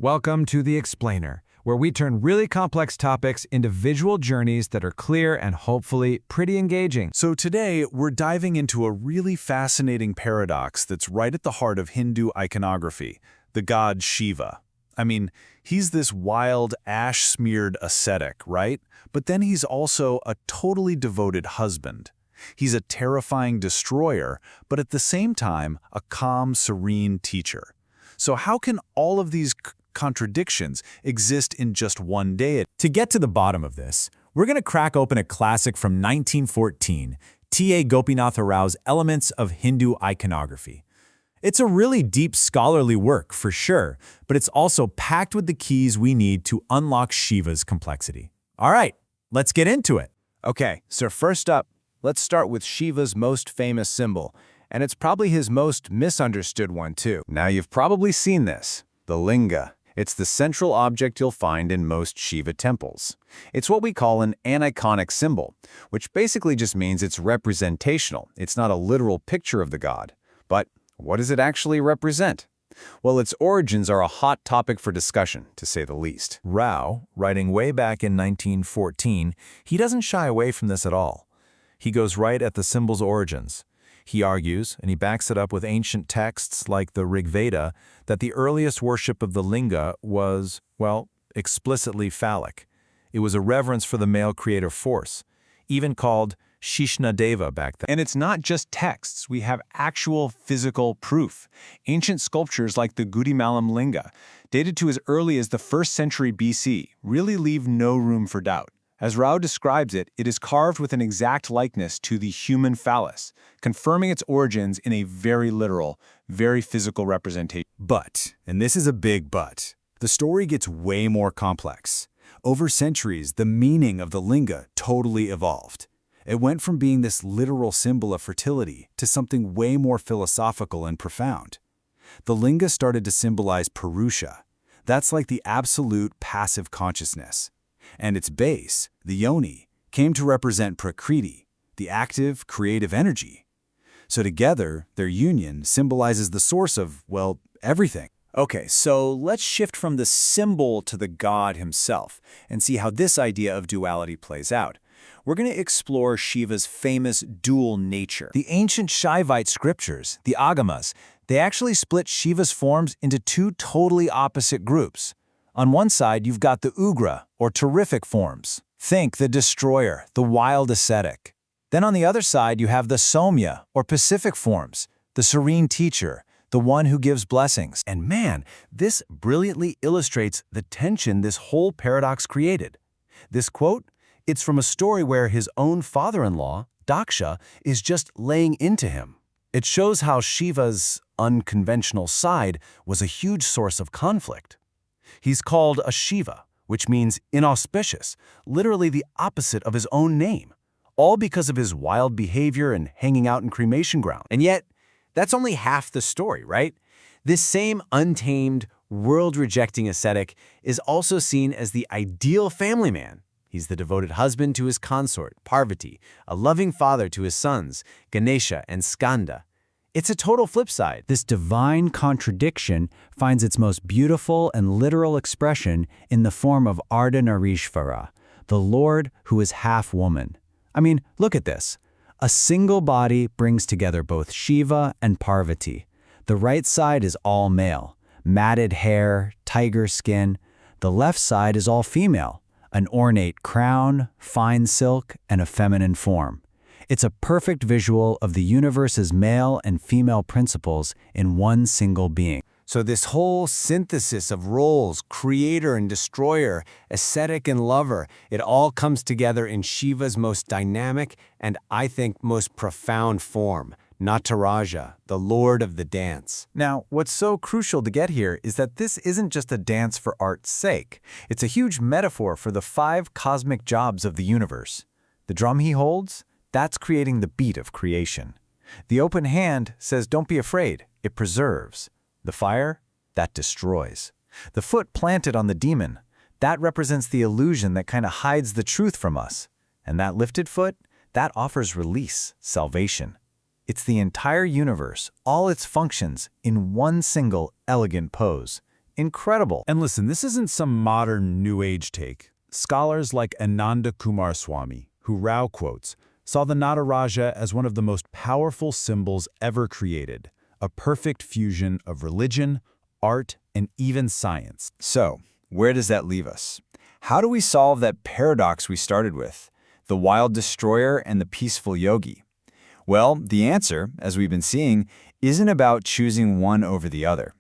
Welcome to The Explainer, where we turn really complex topics into visual journeys that are clear and hopefully pretty engaging. So today, we're diving into a really fascinating paradox that's right at the heart of Hindu iconography, the god Shiva. I mean, he's this wild, ash-smeared ascetic, right? But then he's also a totally devoted husband. He's a terrifying destroyer, but at the same time, a calm, serene teacher. So how can all of these contradictions exist in just one deity? To get to the bottom of this, we're going to crack open a classic from 1914, T.A. Gopinath Rao's Elements of Hindu Iconography. It's a really deep scholarly work, for sure, but it's also packed with the keys we need to unlock Shiva's complexity. All right, let's get into it. Okay, so first up, let's start with Shiva's most famous symbol, and it's probably his most misunderstood one too. Now you've probably seen this, the linga. It's the central object you'll find in most Shiva temples. It's what we call an aniconic symbol, which basically just means it's representational. It's not a literal picture of the god. But what does it actually represent? Well, its origins are a hot topic for discussion, to say the least. Rao, writing way back in 1914, he doesn't shy away from this at all. He goes right at the symbol's origins. He argues, and he backs it up with ancient texts like the Rig Veda, that the earliest worship of the linga was, well, explicitly phallic. It was a reverence for the male creative force, even called Shishnadeva back then. And it's not just texts. We have actual physical proof. Ancient sculptures like the Gudimalam linga, dated to as early as the 1st century BC, really leave no room for doubt. As Rao describes it, it is carved with an exact likeness to the human phallus, confirming its origins in a very literal, very physical representation. But, and this is a big but, the story gets way more complex. Over centuries, the meaning of the linga totally evolved. It went from being this literal symbol of fertility to something way more philosophical and profound. The linga started to symbolize Purusha. That's like the absolute passive consciousness. And its base, the yoni, came to represent Prakriti, the active, creative energy. So together, their union symbolizes the source of, well, everything. Okay, so let's shift from the symbol to the god himself and see how this idea of duality plays out. We're going to explore Shiva's famous dual nature. The ancient Shaivite scriptures, the Agamas, they actually split Shiva's forms into two totally opposite groups. On one side, you've got the Ugra, or terrific forms. Think the destroyer, the wild ascetic. Then on the other side, you have the Somya, or pacific forms, the serene teacher, the one who gives blessings. And man, this brilliantly illustrates the tension this whole paradox created. This quote, it's from a story where his own father-in-law, Daksha, is just laying into him. It shows how Shiva's unconventional side was a huge source of conflict. He's called a Shiva, which means inauspicious, literally the opposite of his own name, all because of his wild behavior and hanging out in cremation ground. And yet, that's only half the story, right? This same untamed, world-rejecting ascetic is also seen as the ideal family man. He's the devoted husband to his consort, Parvati, a loving father to his sons, Ganesha and Skanda. It's a total flip side. This divine contradiction finds its most beautiful and literal expression in the form of Ardhanarishvara, the Lord who is half woman. I mean, look at this. A single body brings together both Shiva and Parvati. The right side is all male, matted hair, tiger skin. The left side is all female, an ornate crown, fine silk, and a feminine form. It's a perfect visual of the universe's male and female principles in one single being. So this whole synthesis of roles, creator and destroyer, ascetic and lover, it all comes together in Shiva's most dynamic and, I think, most profound form, Nataraja, the lord of the dance. Now, what's so crucial to get here is that this isn't just a dance for art's sake. It's a huge metaphor for the 5 cosmic jobs of the universe. The drum he holds, that's creating the beat of creation. The open hand says don't be afraid, it preserves. The fire, that destroys. The foot planted on the demon, that represents the illusion that kind of hides the truth from us. And that lifted foot, that offers release, salvation. It's the entire universe, all its functions, in one single elegant pose. Incredible. And listen, this isn't some modern New Age take. Scholars like Ananda Kumar Swami, who Rao quotes, saw the Nataraja as one of the most powerful symbols ever created, a perfect fusion of religion, art, and even science. So, where does that leave us? How do we solve that paradox we started with, the wild destroyer and the peaceful yogi? Well, the answer, as we've been seeing, isn't about choosing one over the other.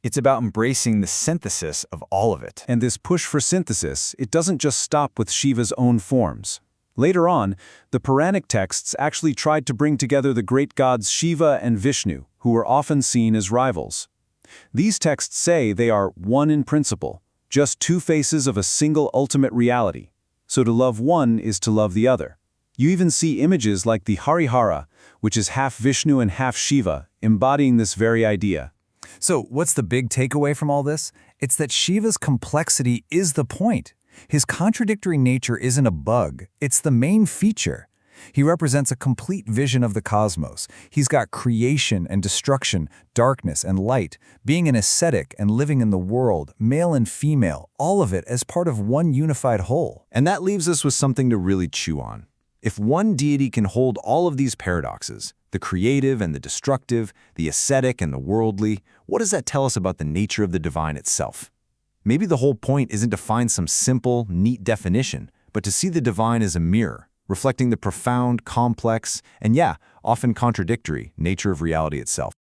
It's about embracing the synthesis of all of it. And this push for synthesis, it doesn't just stop with Shiva's own forms. Later on, the Puranic texts actually tried to bring together the great gods Shiva and Vishnu, who were often seen as rivals. These texts say they are one in principle, just two faces of a single ultimate reality. So to love one is to love the other. You even see images like the Harihara, which is half Vishnu and half Shiva, embodying this very idea. So what's the big takeaway from all this? It's that Shiva's complexity is the point. His contradictory nature isn't a bug, it's the main feature. He represents a complete vision of the cosmos. He's got creation and destruction, darkness and light, being an ascetic and living in the world, male and female, all of it as part of one unified whole. And that leaves us with something to really chew on. If one deity can hold all of these paradoxes, the creative and the destructive, the ascetic and the worldly, what does that tell us about the nature of the divine itself? Maybe the whole point isn't to find some simple, neat definition, but to see the divine as a mirror, reflecting the profound, complex, and often contradictory nature of reality itself.